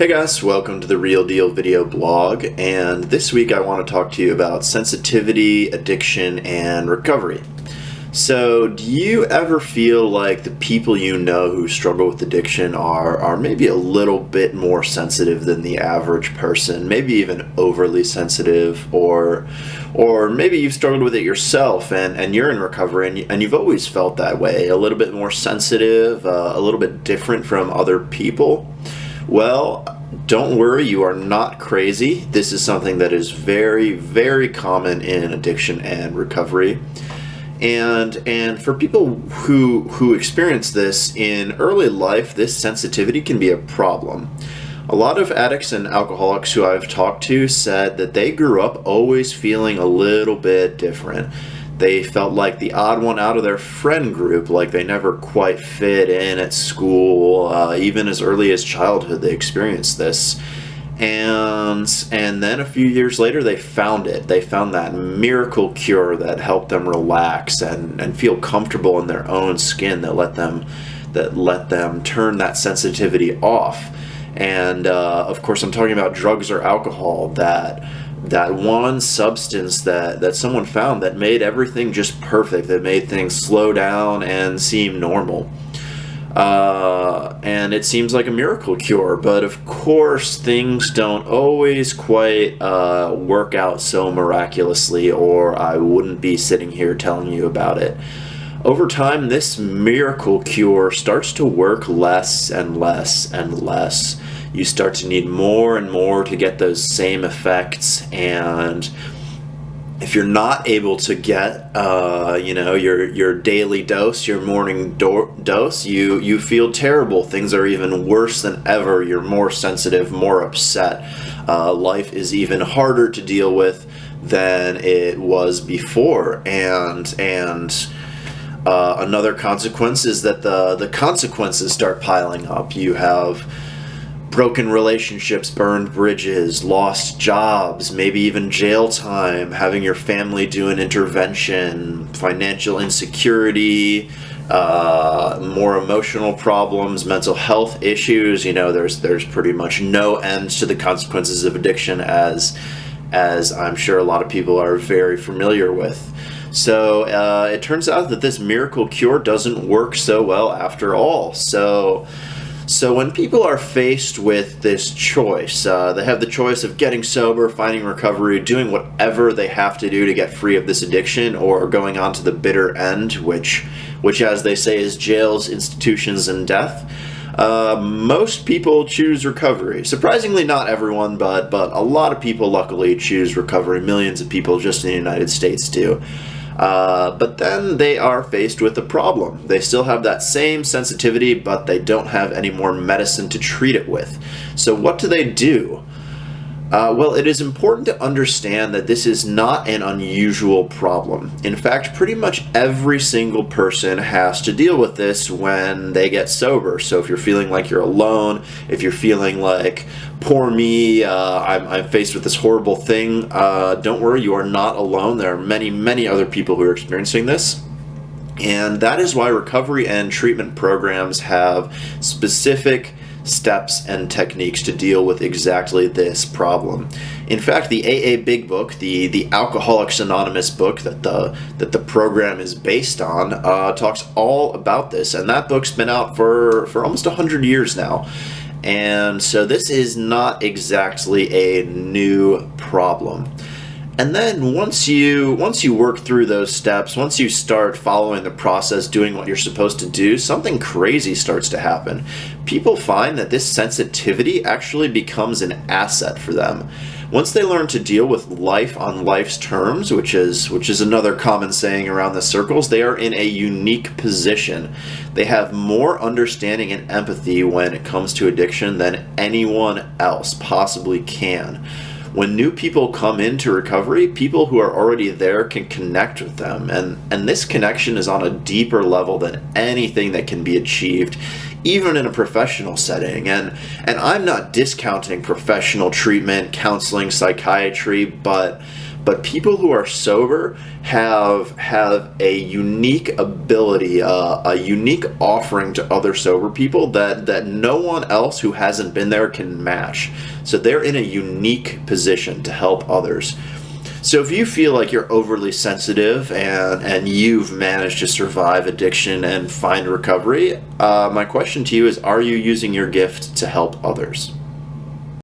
Hey guys, welcome to the Real Deal video blog, and this week I want to talk to you about sensitivity, addiction, and recovery. So, do you ever feel like the people you know who struggle with addiction are maybe a little bit more sensitive than the average person, maybe even overly sensitive, or maybe you've struggled with it yourself and you're in recovery and you've always felt that way, a little bit more sensitive, a little bit different from other people? Well, don't worry, you are not crazy. This is something that is very, very common in addiction and recovery. And for people who experience this in early life, this sensitivity can be a problem. A lot of addicts and alcoholics who I've talked to said that they grew up always feeling a little bit different. They felt like the odd one out of their friend group, like they never quite fit in at school. Even as early as childhood, they experienced this. And then a few years later, they found it. They found that miracle cure that helped them relax and feel comfortable in their own skin, that let them turn that sensitivity off. And of course, I'm talking about drugs or alcohol, that one substance that someone found that made everything just perfect, that made things slow down and seem normal. And it seems like a miracle cure, but of course things don't always quite work out so miraculously, or I wouldn't be sitting here telling you about it. Over time, this miracle cure starts to work less and less and less. You start to need more and more to get those same effects, and if you're not able to get your daily dose, your morning dose, you feel terrible. Things are even worse than ever. You're more sensitive, more upset. Life is even harder to deal with than it was before, and another consequence is that the consequences start piling up. You have broken relationships, burned bridges, lost jobs, maybe even jail time, having your family do an intervention, financial insecurity, more emotional problems, mental health issues. There's pretty much no end to the consequences of addiction, as I'm sure a lot of people are very familiar with. So it turns out that this miracle cure doesn't work so well after all. So when people are faced with this choice, they have the choice of getting sober, finding recovery, doing whatever they have to do to get free of this addiction, or going on to the bitter end, which as they say is jails, institutions, and death. Most people choose recovery. Surprisingly, not everyone, but a lot of people luckily choose recovery. Millions of people just in the United States do. But then they are faced with a problem. They still have that same sensitivity, but they don't have any more medicine to treat it with. So what do? Well, it is important to understand that this is not an unusual problem. In fact, pretty much every single person has to deal with this when they get sober. So if you're feeling like you're alone, if you're feeling like, poor me, I'm faced with this horrible thing, don't worry, you are not alone. There are many, many other people who are experiencing this. And that is why recovery and treatment programs have specific steps and techniques to deal with exactly this problem. In fact, the AA Big Book, the Alcoholics Anonymous book that the program is based on, talks all about this, and that book's been out for almost 100 years now. And so this is not exactly a new problem. And then once you work through those steps, once you start following the process, doing what you're supposed to do, something crazy starts to happen. People find that this sensitivity actually becomes an asset for them. Once they learn to deal with life on life's terms, which is another common saying around the circles, they are in a unique position. They have more understanding and empathy when it comes to addiction than anyone else possibly can. When new people come into recovery, people who are already there can connect with them, and this connection is on a deeper level than anything that can be achieved, even in a professional setting. And I'm not discounting professional treatment, counseling, psychiatry, but but people who are sober have a unique ability, a unique offering to other sober people that no one else who hasn't been there can match. So they're in a unique position to help others. So if you feel like you're overly sensitive and you've managed to survive addiction and find recovery, my question to you is, are you using your gift to help others?